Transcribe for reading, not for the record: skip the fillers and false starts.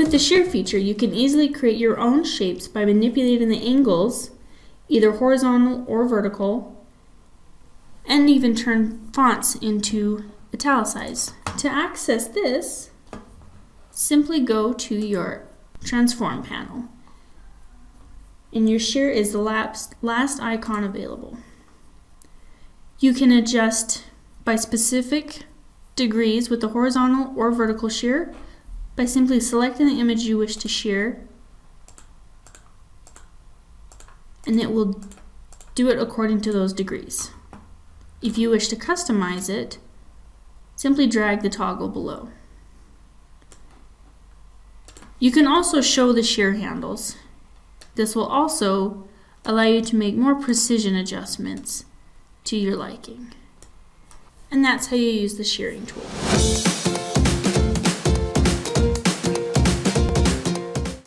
With the shear feature, you can easily create your own shapes by manipulating the angles, either horizontal or vertical, and even turn fonts into italicized. To access this, simply go to your transform panel, and your shear is the last icon available. You can adjust by specific degrees with the horizontal or vertical shear by simply selecting the image you wish to shear, and it will do it according to those degrees. If you wish to customize it, simply drag the toggle below. You can also show the shear handles. This will also allow you to make more precision adjustments to your liking. And that's how you use the shearing tool.